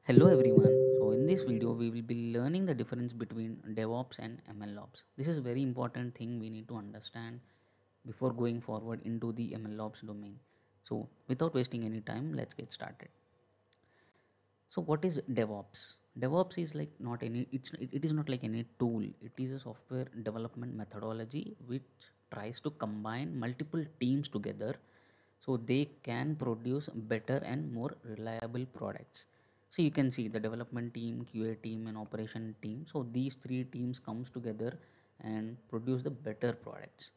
Hello everyone. So in this video we will be learning the difference between DevOps and MLOps. This is a very important thing we need to understand before going forward into the MLOps domain. So without wasting any time, let's get started. So what is DevOps? DevOps is like not any it is not like any tool. It is a software development methodology which tries to combine multiple teams together so they can produce better and more reliable products. So you can see the development team, QA team and operation team. So these three teams comes together and produce the better products.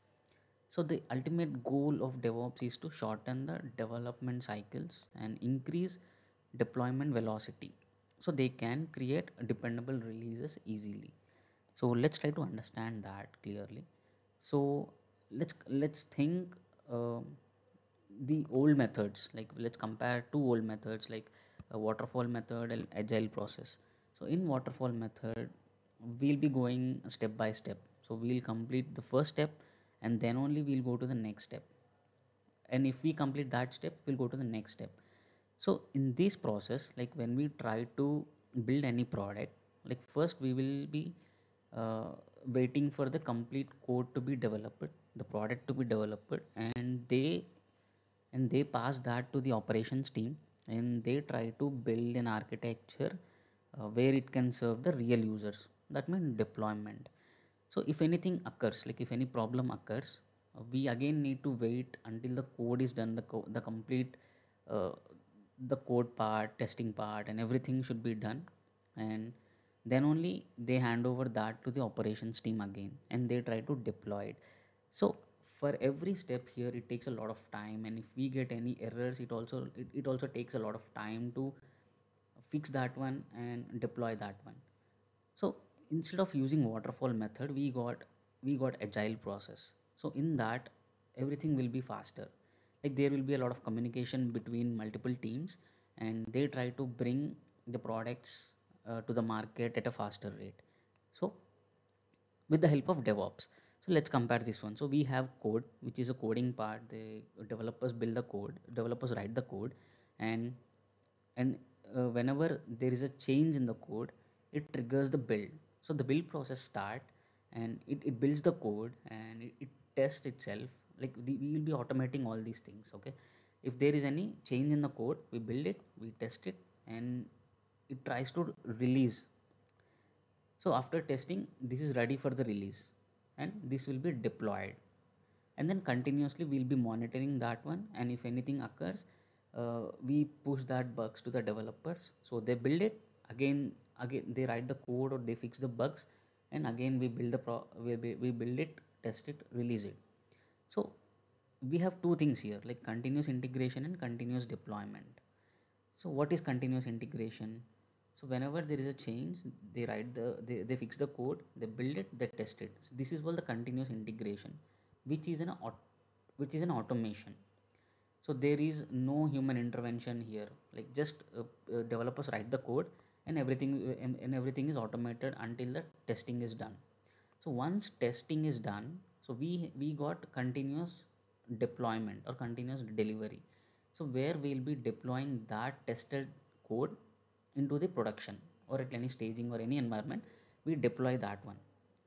So the ultimate goal of DevOps is to shorten the development cycles and increase deployment velocity. So they can create dependable releases easily. So let's try to understand that clearly. So let's think the old methods. Like let's compare two old methods like a waterfall method and agile process. So in waterfall method, we'll be going step by step. So we'll complete the first step and then only we'll go to the next step, and if we complete that step we'll go to the next step. So in this process, like when we try to build any product, like first we will be uh, waiting for the complete code to be developed, the product to be developed, and they pass that to the operations team, and they try to build an architecture where it can serve the real users. That means deployment. So if anything occurs, like if any problem occurs, we again need to wait until the code is done, the complete uh, the code part, testing part, and everything should be done, and then only they hand over that to the operations team again, and they try to deploy it. So for every step here, it takes a lot of time, and if we get any errors, it also takes a lot of time to fix that one and deploy that one. So instead of using waterfall method, we got agile process. So in that, everything will be faster. Like there will be a lot of communication between multiple teams, and they try to bring the products to the market at a faster rate. So with the help of DevOps. So let's compare this one. So we have code, which is a coding part. The developers build the code, developers write the code, and and whenever there is a change in the code, it triggers the build. So the build process start, and it builds the code, and it tests itself. Like we will be automating all these things. Okay, if there is any change in the code, we build it, we test it, and it tries to release. So after testing, this is ready for the release, and this will be deployed, and then continuously we'll be monitoring that one, and if anything occurs, we push that bugs to the developers, so they build it again they write the code or they fix the bugs, and again we build we build it, test it, release it. So we have two things here, like continuous integration and continuous deployment. So what is continuous integration? So whenever there is a change, they fix the code, they build it, they test it. So this is called the continuous integration, which is an automation. So there is no human intervention here. Like just developers write the code, and and everything is automated until the testing is done. So once testing is done, so we got continuous deployment or continuous delivery. So where we'll be deploying that tested code into the production, or at any staging or any environment, we deploy that one.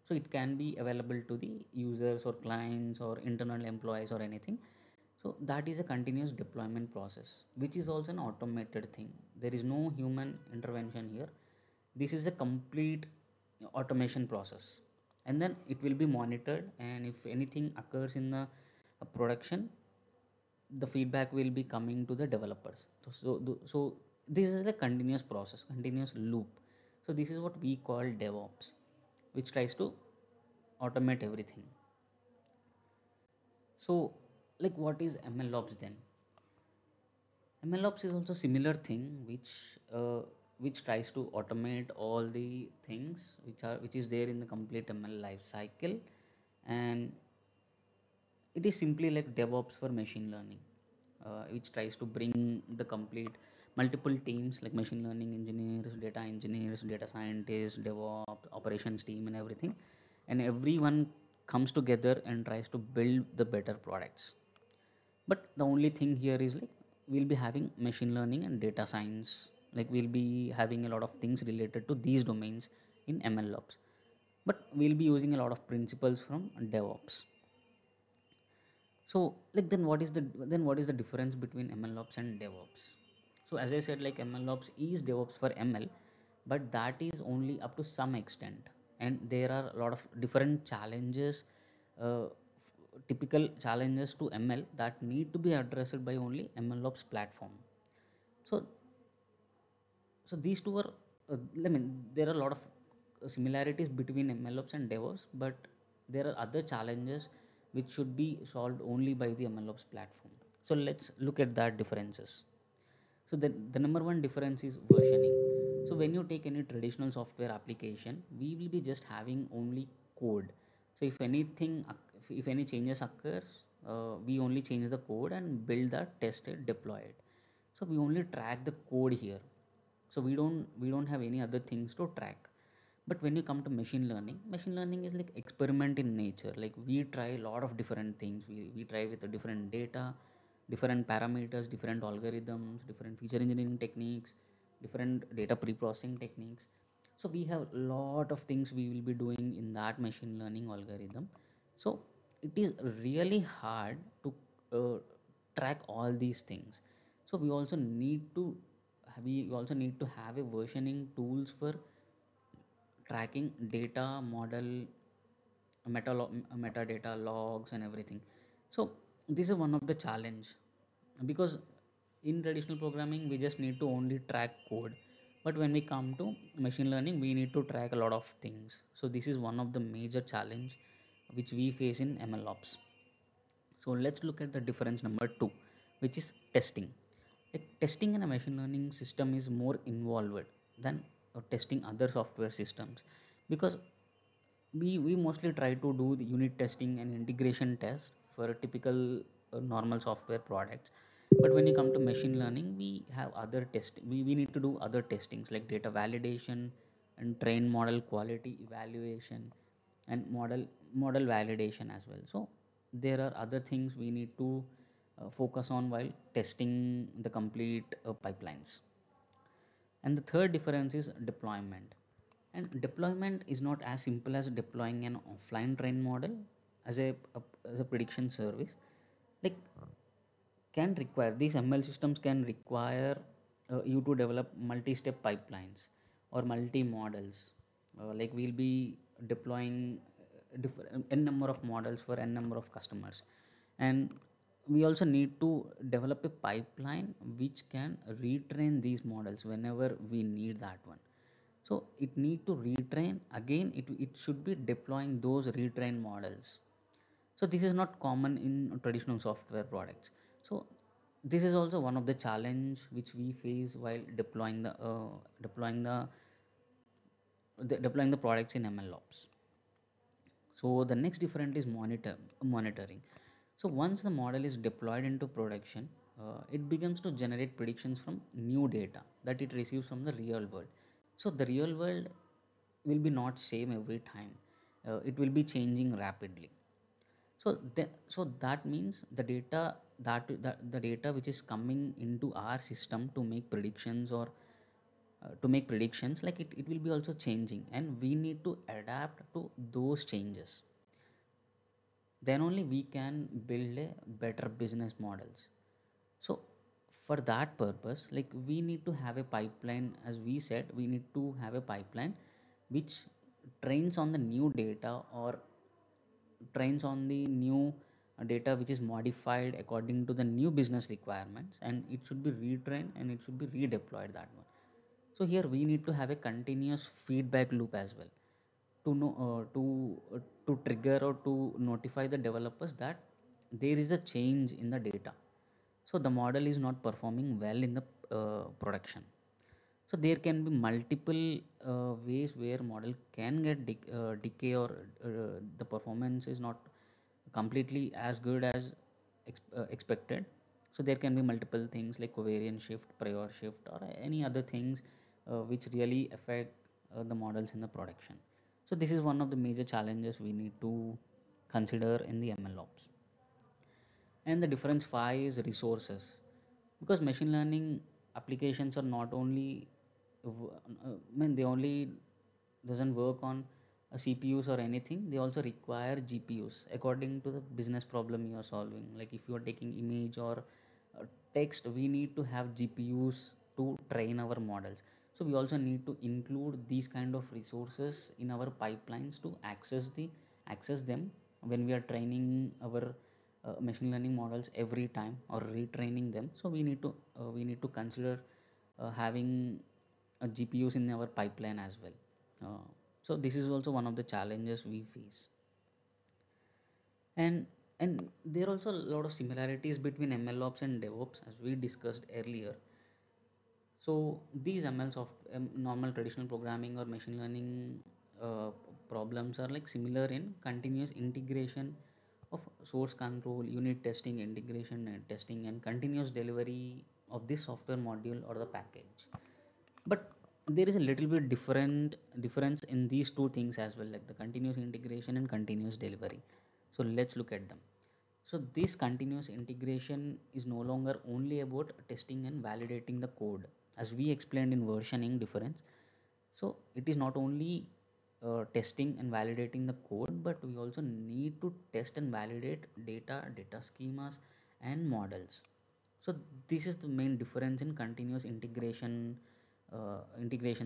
So it can be available to the users or clients or internal employees or anything. So that is a continuous deployment process, which is also an automated thing. There is no human intervention here. This is a complete automation process, and then it will be monitored, and if anything occurs in the production, the feedback will be coming to the developers. So this is a continuous process, continuous loop. So this is what we call DevOps, which tries to automate everything. So like what is MLOps then? MLOps is also similar thing, which tries to automate all the things which is there in the complete ML life cycle, and it is simply like DevOps for machine learning, which tries to bring the complete multiple teams like machine learning engineers, data scientists, DevOps, operations team, and everything, and everyone comes together and tries to build the better products. But the only thing here is like we'll be having machine learning and data science like we'll be having a lot of things related to these domains in MLOps, but we'll be using a lot of principles from DevOps. So like then what is the difference between MLOps and DevOps? So as I said, like MLOps is DevOps for ML, but that is only up to some extent, and there are a lot of different challenges, uh, typical challenges to ML that need to be addressed by only MLOps platform. So these two are, I mean, there are a lot of similarities between MLOps and DevOps, but there are other challenges which should be solved only by the MLOps platform. So let's look at that differences. So the number one difference is versioning. So when you take any traditional software application, we will be just having only code. So if any changes occurs, we only change the code and build that, test it, deploy it. So we only track the code here. So we don't have any other things to track. But when you come to machine learning is like experiment in nature. Like we try a lot of different things. We try with the different data, different parameters, different algorithms, different feature engineering techniques, different data pre-processing techniques. So we have a lot of things we will be doing in that machine learning algorithm. So it is really hard to uh, track all these things. So we also need to have a versioning tools for tracking data model, metadata logs and everything. So this is one of the challenge, because in traditional programming we just need to only track code, but when we come to machine learning we need to track a lot of things. So this is one of the major challenge which we face in MLOps. So let's look at the difference number 2, which is testing. Like testing in a machine learning system is more involved than testing other software systems, because we mostly try to do the unit testing and integration test for a typical normal software products. But when you come to machine learning, we have other test we need to do other testings like data validation and train model quality evaluation and model validation as well. So there are other things we need to focus on while testing the complete pipelines. And the third difference is deployment. And deployment is not as simple as deploying an offline train model as a prediction service. Like can require these ML systems can require you to develop multi-step pipelines or multi-models. Like we'll be deploying n number of models for n number of customers, and we also need to develop a pipeline which can retrain these models whenever we need that one. So it need to retrain again, it should be deploying those retrained models. So this is not common in traditional software products. So this is also one of the challenge which we face while deploying the products in MLOps. So the next different is monitoring. So once the model is deployed into production, it begins to generate predictions from new data that it receives from the real world. So the real world will be not same every time. It will be changing rapidly. So that means the data which is coming into our system to make predictions, or like it will be also changing, and we need to adapt to those changes. Then only we can build a better business models. So for that purpose, like we need to have a pipeline. As we said, we need to have a pipeline which trains on the new data, or trains on the new data which is modified according to the new business requirements, and it should be retrained and it should be redeployed that one. So here we need to have a continuous feedback loop as well, to know to trigger or to notify the developers that there is a change in the data, so the model is not performing well in the production. So there can be multiple ways where model can get decay, or the performance is not completely as good as expected. So there can be multiple things like covariance shift, prior shift, or any other things which really affect the models in the production. So this is one of the major challenges we need to consider in the MLOps. And the difference 5 is resources, because machine learning applications are not only I mean they only doesn't work on CPUs or anything. They also require GPUs according to the business problem you are solving. Like if you are taking image or text, we need to have GPUs to train our models. So we also need to include these kind of resources in our pipelines to access them when we are training our machine learning models every time or retraining them. So we need to consider having GPUs in our pipeline as well. So this is also one of the challenges we face. And and there are also a lot of similarities between MLOps and DevOps, as we discussed earlier. So these MLs of normal traditional programming or machine learning problems are like similar in continuous integration of source control, unit testing, integration and testing, and continuous delivery of this software module or the package. But there is a little bit difference in these two things as well, like the continuous integration and continuous delivery. So let's look at them. So this continuous integration is no longer only about testing and validating the code, as we explained in versioning difference. So it is not only testing and validating the code, but we also need to test and validate data schemas and models. So this is the main difference in continuous integration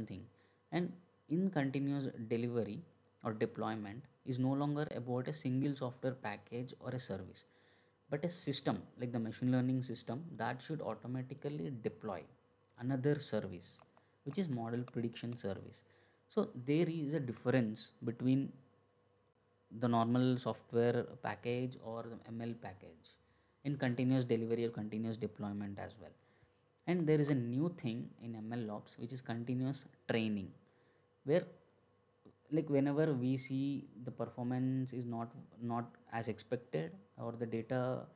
thing. And in continuous delivery or deployment is no longer about a single software package or a service, but a system like the machine learning system that should automatically deploy another service, which is model prediction service. So there is a difference between the normal software package or the ML package in continuous delivery or continuous deployment as well. And there is a new thing in ML ops, which is continuous training, where like whenever we see the performance is not as expected, or the data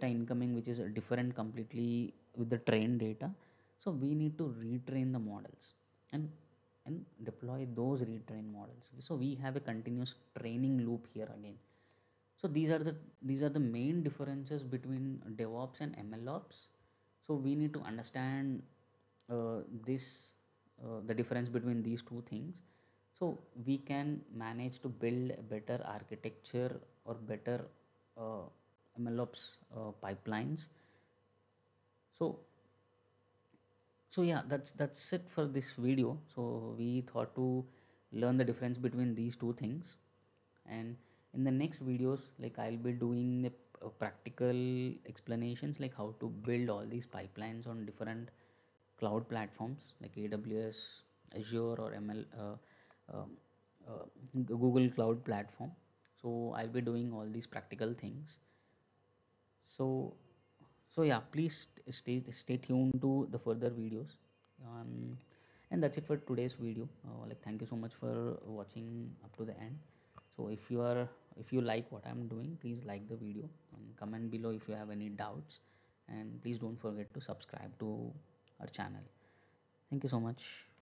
incoming which is different completely with the trained data, so we need to retrain the models and deploy those retrained models. So we have a continuous training loop here again. So these are the main differences between DevOps and MLOps. So we need to understand this the difference between these two things, so we can manage to build a better architecture or better uh, MLOps pipelines. So yeah, that's it for this video. So we thought to learn the difference between these two things. And in the next videos, like I'll be doing the practical explanations, like how to build all these pipelines on different cloud platforms like AWS, Azure, or um, Google Cloud Platform. So I'll be doing all these practical things. So yeah, please stay tuned to the further videos. um, and that's it for today's video. Like thank you so much for watching up to the end. So if you like what I'm doing, please like the video and comment below if you have any doubts, and please don't forget to subscribe to our channel. Thank you so much.